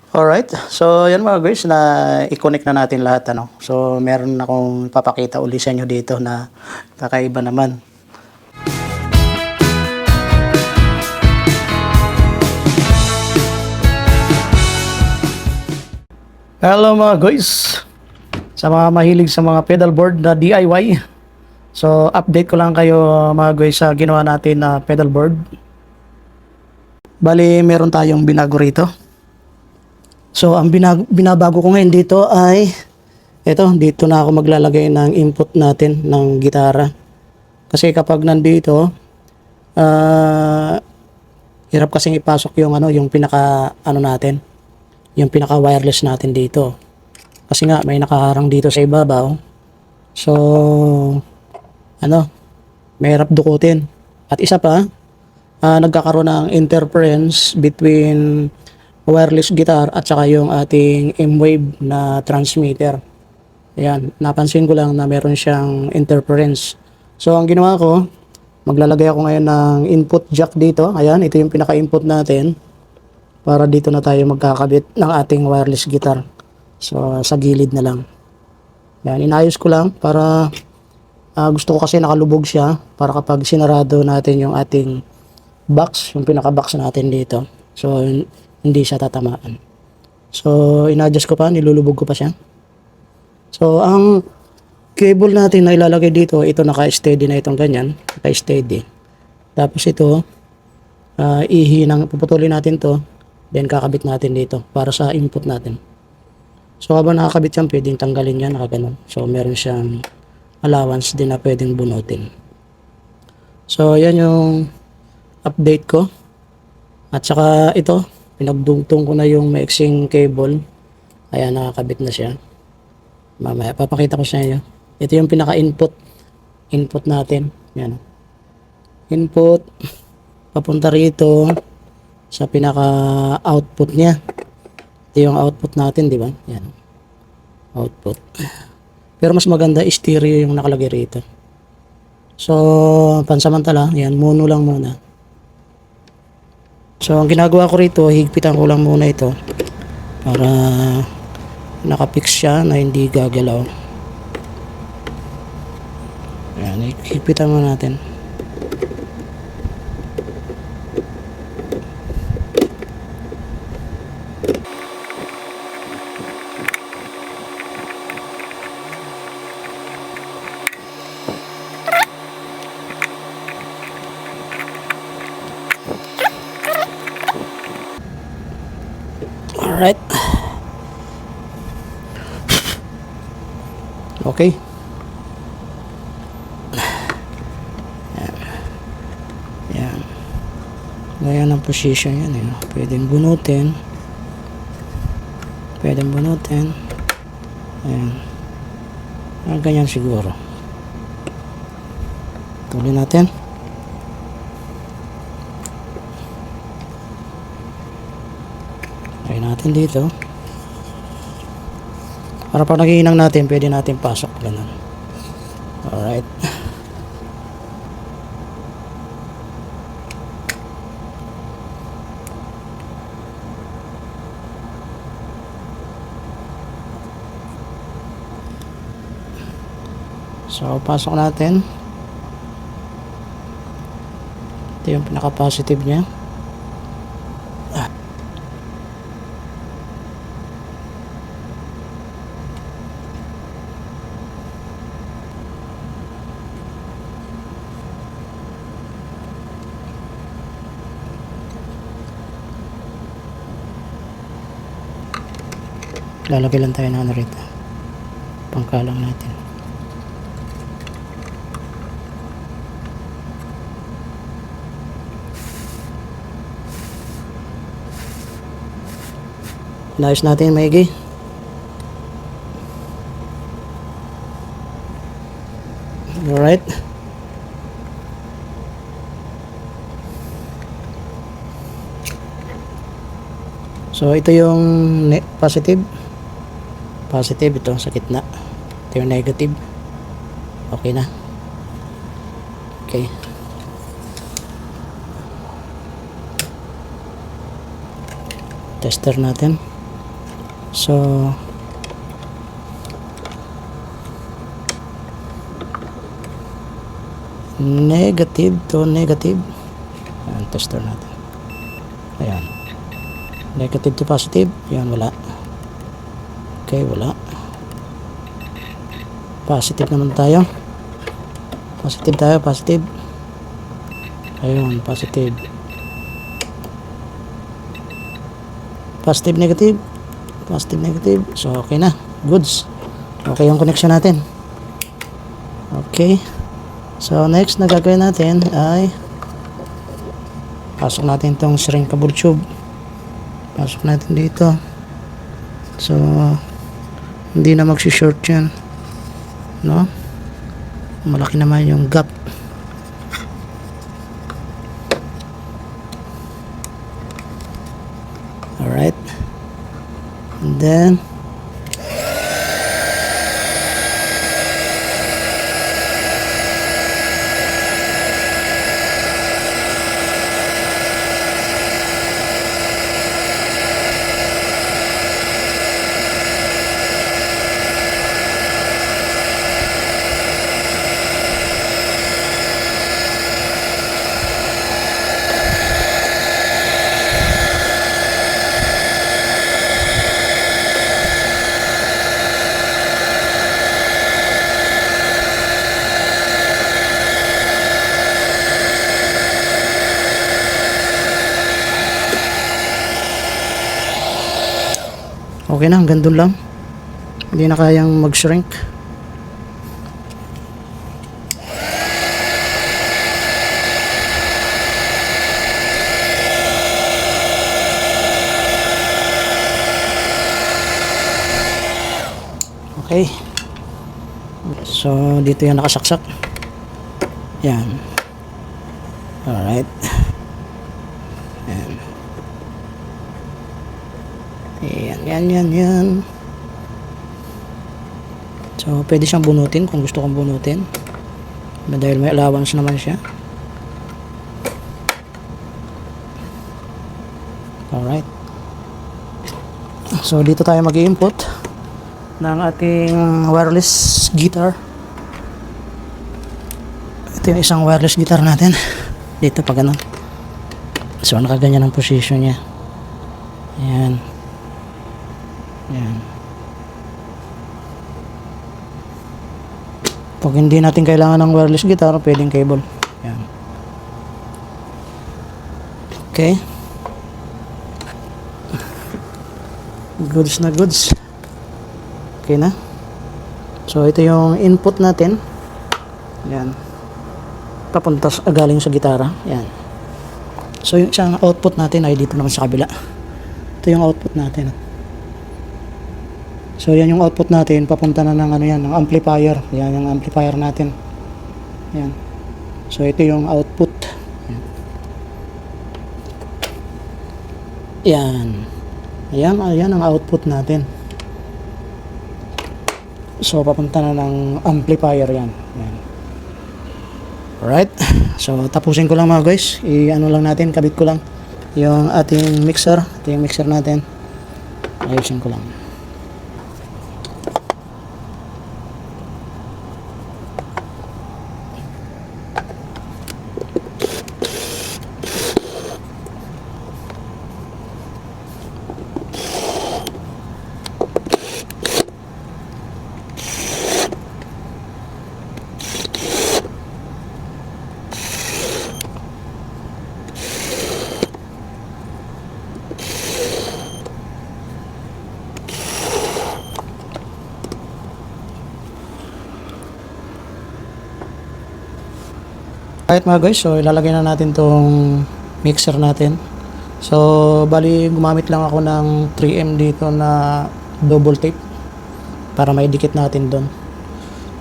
Alright, so yan mga guys, na i-connect na natin lahat ano. So meron akong papakita uli sa inyo dito na kakaiba naman. Hello mga guys, sa mga mahilig sa mga pedalboard na DIY. So update ko lang kayo mga guys sa ginawa natin na pedalboard. Bali meron tayong binago rito. So ang binabago ko ngayon dito ay dito na ako maglalagay ng input natin ng gitara. Kasi kapag nandito, hirap kasing ipasok yung pinaka natin, yung pinaka wireless natin dito. Kasi nga may nakaharang dito sa ibabaw. So mahirap dukutin. At isa pa, nagkakaroon ng interference between wireless guitar at saka yung ating M-Wave na transmitter. Ayan, napansin ko lang na meron siyang interference. So ang ginawa ko, maglalagay ako ngayon ng input jack dito. Ayan, ito yung pinaka-input natin. Para dito na tayo magkakabit ng ating wireless guitar. So sa gilid na lang. Ayan, inayos ko lang para gusto ko kasi nakalubog siya para kapag sinarado natin yung ating box, yung pinaka-box natin dito. So hindi siya tatamaan. So in-adjust ko pa, nilulubog ko pa siya. So ang cable natin na ilalagay dito, ito naka-steady na itong ganyan, naka-steady. Tapos ito, puputulin natin to, then kakabit natin dito para sa input natin. So habang nakakabit yan, pwedeng tanggalin yan, nakaganon. So meron siyang allowance din na pwedeng bunutin. So yan yung update ko. At saka ito, pinagdugtong ko na yung maiksing cable. Ayan, nakakabit na siya. Mamaya, papakita ko sa inyo. Ito yung pinaka-input. Input natin. Yan. Input. Papunta rito sa pinaka-output niya. Ito yung output natin, di ba? Yan. Output. Pero mas maganda, stereo yung nakalagay rito. So, pansamantala, yan, mono lang muna. So ang ginagawa ko rito, higpitan ko lang muna ito para nakapix siya na hindi gagalaw. Ayan, higpitan muna natin. Alright. Okay. Yan. Ganyan ang position yan. Pwedeng bunutin. Ayan. Ganyan siguro. Tuloy natin. Try natin dito. Para pag naghihinang natin, pwede natin pasok. Ganun. Alright. So, pasok natin. Ito yung pinaka-positive niya. Lalagay lang tayo ng rito. Pangkalang natin. Inayos natin maigi. Alright. So ito yung positive. Positive ito sa gitna. Ito yung negative. Okay na. Okay. Tester natin. So, negative to negative. Ayan, tester natin. Ayan. Negative to positive. Ayan, wala. Okay, wala. Positive naman tayo. Positive tayo, positive. Ayun, positive. Positive, negative. Positive, negative. So, okay na. Goods. Okay yung connection natin. Okay. So, next na gagawin natin ay pasok natin itong shrinkable tube. Pasok natin dito. So, hindi na magsi-short yan. No? Malaki naman yung gap. Alright. And then, okay na, hanggang doon lang. Hindi na kayang mag-shrink. Okay. So, dito yan nakasaksak. Yan. Alright. Yan. Yan. So, pwede siyang bunutin kung gusto kong bunutin. Dahil may allowance naman siya. Alright. So, dito tayo mag-i-input ng ating wireless guitar. Ito yung isang wireless guitar natin. Dito pa ganun. So, nakaganyan ang position niya. Ayan. Ayan. Pag hindi natin kailangan ng wireless guitar, pwedeng cable. Ayan. Okay. Goods na goods. Okay na. So, ito yung input natin. Ayan. Papunta galing sa gitara. Ayan. So, yung isang output natin ay dito naman sa kabila. Ito yung output natin. So, yan yung output natin. Papunta na ng ano yan, ng amplifier. Yan yung amplifier natin. Ayan. So, ito yung output. Ayan. Ayan ang output natin. So, papunta na ng amplifier yan. Ayan. Alright. So, tapusin ko lang mga guys. I-ano lang natin, kabit ko lang yung ating mixer. Ito yung mixer natin. Ayusin ko lang. Alright mga guys, so ilalagay na natin tong mixer natin. So, bali gumamit lang ako ng 3M dito na double tape para maidikit natin doon.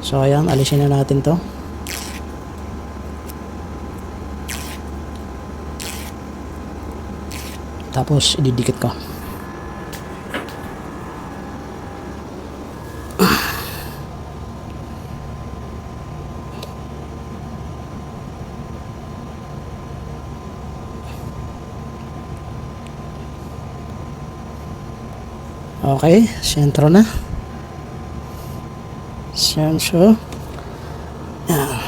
So, ayan, alisin na natin to. Tapos, ididikit ko. Okay, sentro na. Sentro. Yan.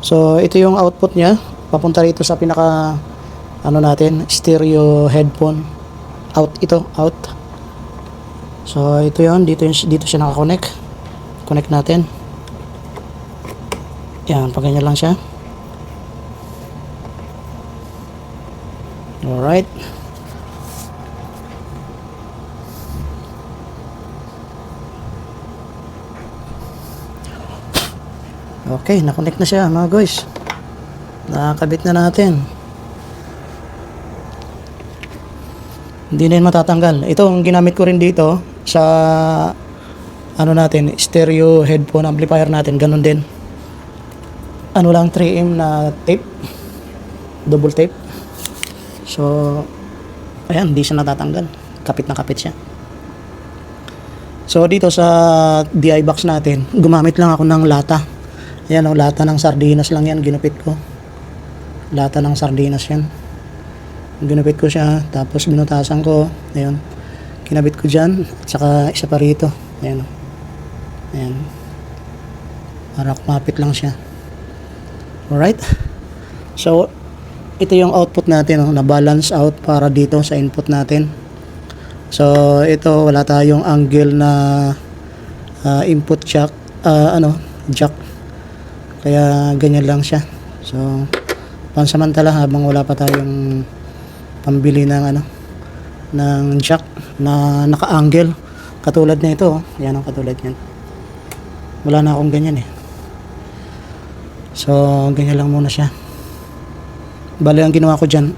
So, ito yung output niya. Papunta rito sa pinaka ano natin, stereo headphone. Out ito, out. So, ito yon dito siya naka-connect. Connect natin. Yan, pag ganyan lang siya. Alright. Okay, na-connect na siya mga guys. Nakakabit na natin. Hindi na yun matatanggal. Ito ang ginamit ko rin dito sa ano natin, stereo headphone amplifier natin. Ganun din. Ano lang 3M na tape. Double tape. So, ayan, hindi siya natatanggal. Kapit na kapit siya. So, dito sa DI box natin, gumamit lang ako ng lata. Ayan o, lata ng sardinas lang yan, ginupit ko. Lata ng sardinas yan. Ginupit ko siya, tapos binutasan ko. Ayan, kinabit ko dyan, at saka isa pa rito. Ayan o. Ayan. Para kumapit lang siya. Alright. So, ito yung output natin, na balance out para dito sa input natin. So, ito, wala tayong angle na input jack, jack. Kaya ganyan lang siya. So, pansamantala habang wala pa tayong pambili ng ng jack na naka-angle. Katulad na ito, yan ang katulad niyan. Wala na akong ganyan eh. So, ganyan lang muna siya. Bali, ang ginawa ko dyan,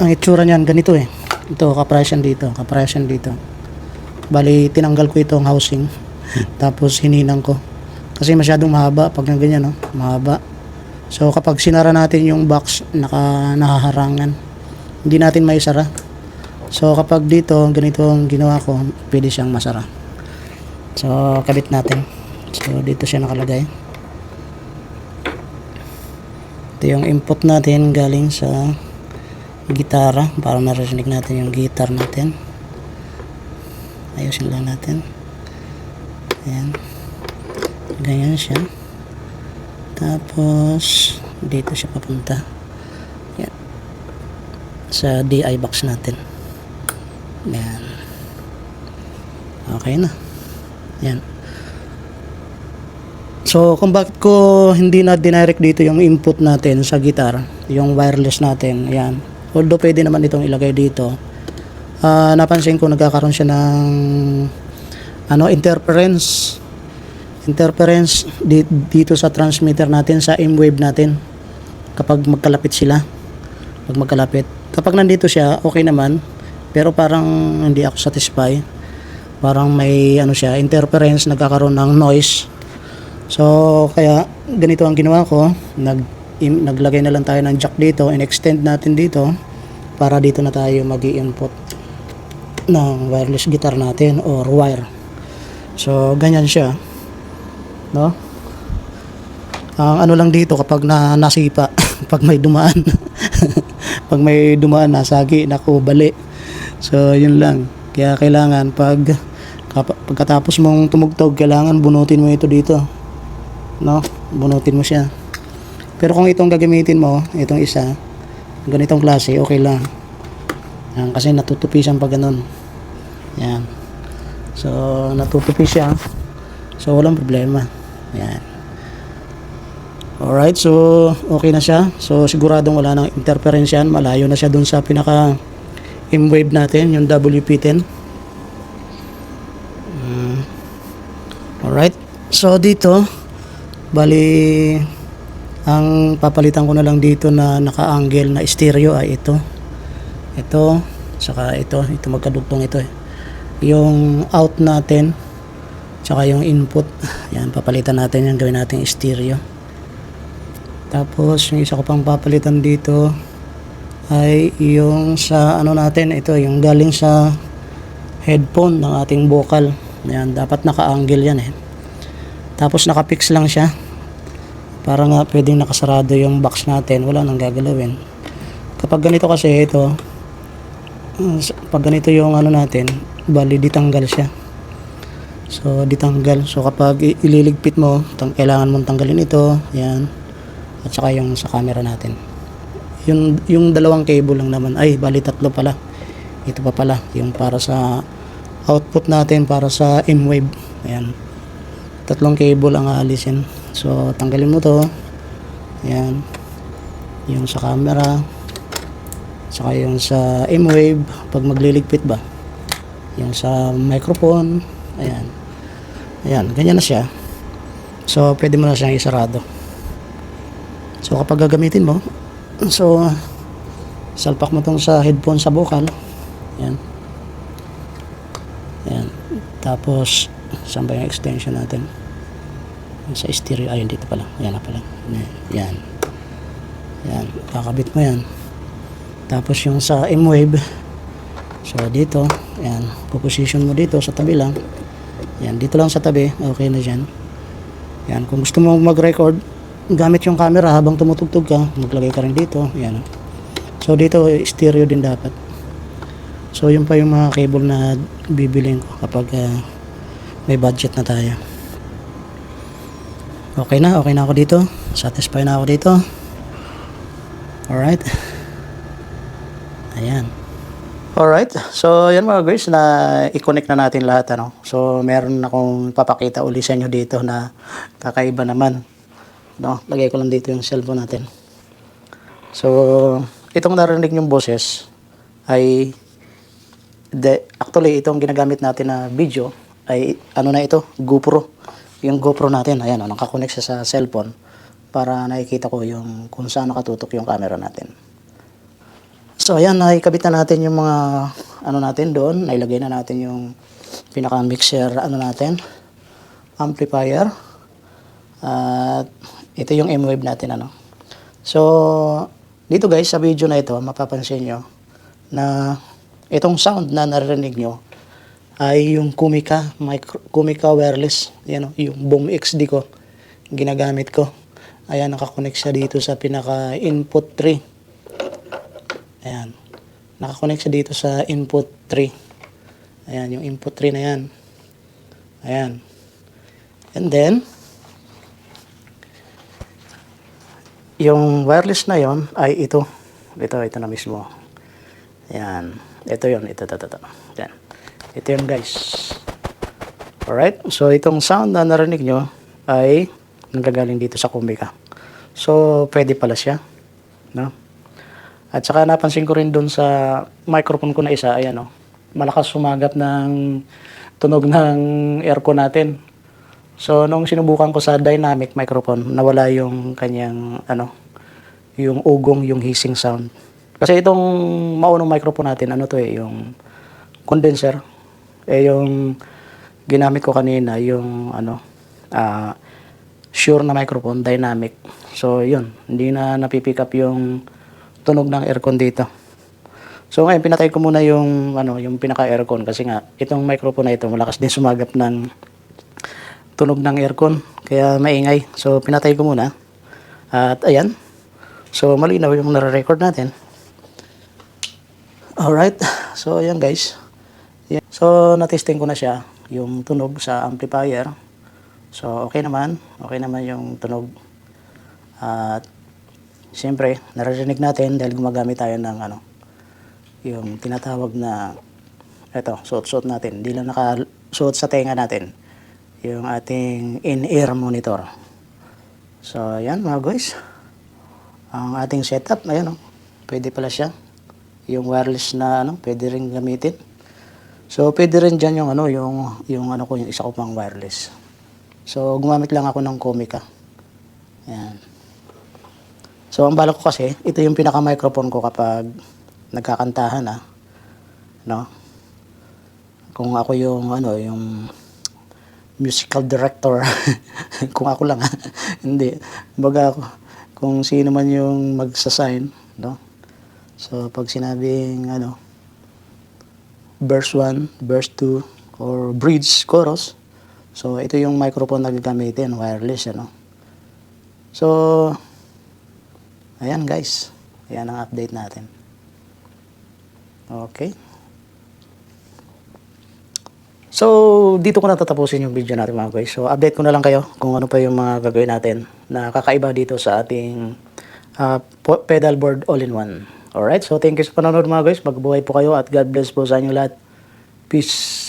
ang itsura niyan ganito eh. Ito, kapresyon dito, kapresyon dito. Bali, tinanggal ko itong housing. Tapos, hininang ko. Kasi masyadong mahaba pag ng ganyan, no? Mahaba. So, kapag sinara natin yung box, nahaharangan. Hindi natin maisara. So, kapag dito, ganito ang ginawa ko, pwede siyang masara. So, kabit natin. So, dito siya nakalagay. Ito yung input natin galing sa gitara para narinig natin yung guitar natin. Ayusin lang natin. Ayan. Ganyan siya. Tapos dito siya papunta. Ayan. Sa DI box natin. Ayan. Okay na. Ayan. So, kung bakit ko hindi na dinirect dito yung input natin sa guitar, yung wireless natin, ayan. Although pwede naman itong ilagay dito. Napansin ko nagkakaroon siya ng interference dito sa transmitter natin, sa M-wave natin. Kapag magkalapit sila. Kapag nandito siya, okay naman. Pero parang hindi ako satisfy. Parang may siya, interference, nagkakaroon ng noise. So, kaya ganito ang ginawa ko. Naglagay na lang tayo ng jack dito, in-extend natin dito para dito na tayo mag-i-input ng wireless guitar natin or wire. So, ganyan siya. No? Ang lang dito kapag nasipa, pag may dumaan. Pag may dumaan, nasagi, bali. So, yun lang. Kaya kailangan pagkatapos mong tumugtog, kailangan bunutin mo ito dito. No, bunutin mo siya. Pero kung itong gagamitin mo, itong isa, ganitong klase, okay lang. Yan, kasi natutupi siyang pag ganun. Yan. So, natutupi siya. So, walang problema. Yan. Alright, so, okay na siya. So, siguradong wala nang interference yan. Malayo na siya dun sa pinaka M-wave natin, yung WP10. Alright. So, dito, bali, ang papalitan ko na lang dito na naka-angle na stereo ay ito. Saka ito magkadugtong ito eh. Yung out natin Tsaka yung input. Yan, papalitan natin yan. Gawin natin stereo. Tapos, yung isa ko pang papalitan dito ay yung sa ano natin. Ito, yung galing sa headphone ng ating vocal. Yan, dapat naka-angle yan eh. Tapos, naka-fix lang siya. Para nga pwedeng nakasarado yung box natin. Wala nang gagalawin. Kapag ganito kasi ito, pag ganito yung ano natin, bali ditanggal siya. So, ditanggal. So, kapag ililigpit mo, kailangan mong tanggalin ito. Yan. At saka yung sa camera natin. Yung dalawang cable lang naman. Ay, bali tatlo pala. Ito pa pala. Yung para sa output natin, para sa M-Wave. Ayan. Tatlong cable ang aalisin. So, tanggalin mo to. Ayan. Yung sa camera. Saka yung sa M-Wave. Pag magliligpit ba. Yung sa microphone. Ayan. Ayan. Ganyan na siya. So, pwede mo na siyang isarado. So, kapag gagamitin mo, so, salpak mo tong sa headphone sa vocal. Ayan. Ayan. Tapos, saan ba yung extension natin? Sa stereo. Ayun, dito pala. Ayan na pala. Ayan. Ayan. Kakabit mo yan. Tapos, yung sa M-Wave. So, dito. Ayan. Puposition mo dito sa tabi lang. Ayan. Dito lang sa tabi. Okay na dyan. Ayan. Kung gusto mo mag-record, gamit yung camera habang tumutugtog ka, maglagay ka rin dito. Ayan. So, dito, stereo din dapat. So, yun pa yung mga cable na bibilin ko kapag may budget na tayo. Okay na ako dito. Satisfied na ako dito. Alright. Ayan. Alright. So, yan mga guys, na i-connect na natin lahat. Ano? So, meron akong papakita uli sa inyo dito na kakaiba naman. No? Lagay ko lang dito yung cellphone natin. So, itong narinig yung boses ay actually, itong ginagamit natin na video ay ano na ito, GoPro. Yung GoPro natin, ayan, nakakonect siya sa cellphone para nakikita ko yung kung saan nakatutok yung camera natin. So, ayan, nakikabit na natin yung mga ano natin doon. Nailagay na natin yung pinaka-mixer ano natin, amplifier. At ito yung M-Wave natin, ano. So, dito guys, sa video na ito, mapapansin nyo na itong sound na narinig nyo ay yung Kumica wireless. Yan, yung Boom XD ko, ginagamit ko. Ayan, nakakonect siya dito sa pinaka input 3. Ayan, nakakonect siya dito sa input 3. Ayan, yung input 3 na yan. Ayan. And then, yung wireless na yon ay ito. Ito na mismo. Ayan. Ito yun. Ito. Ayan. Ito yun guys. Alright. So, itong sound na narinig nyo ay nanggagaling dito sa Kumica. So, pwede pala siya. No? At saka napansin ko rin dun sa microphone ko na isa. Ayan o. Malakas sumagap ng tunog ng aircon natin. So, nung sinubukan ko sa dynamic microphone, nawala yung kanyang, yung ugong, yung hissing sound. Kasi itong maunong microphone natin, yung condenser. Yung ginamit ko kanina, yung, Shure na microphone, dynamic. So, yun, hindi na napipick up yung tunog ng aircon dito. So, ngayon, pinatay ko muna yung, yung pinaka-aircon. Kasi nga, itong microphone na ito, malakas din sumagap ng tunog ng aircon, kaya maingay. So, pinatay ko muna. At, ayan. So, malinaw yung nare-record natin. Alright. So, ayan guys. Ayan. So, natesting ko na siya, yung tunog sa amplifier. So, okay naman. Okay naman yung tunog. At, siyempre, naririnig natin dahil gumagamit tayo ng, yung tinatawag na, suot-suot natin. Hindi lang nakasuot sa tenga natin. Yung ating in-ear monitor. So, ayan mga guys. Ang ating setup, ayan pwede pala siya. Yung wireless na pwede rin gamitin. So, pwede rin dyan yung yung isa ko pang wireless. So, gumamit lang ako ng Kumica. Ayan. So, ang balak ko kasi, ito yung pinaka-microphone ko kapag nagkakantahan, no? Kung ako yung, yung musical director. Kung ako lang ha. Hindi. Kumbaga kung sino man yung magsasign, no? So pag sinabing verse 1, verse 2 or bridge, chorus. So ito yung microphone na gagamitin, wireless ano. So ayan guys. Ayan ang update natin. Okay. So, dito ko natatapusin yung video natin mga guys. So, update ko na lang kayo kung ano pa yung mga gagawin natin na kakaiba dito sa ating pedal board all-in-one. Alright, so thank you sa panonood mga guys. Magbuhay po kayo at God bless po sa inyo lahat. Peace.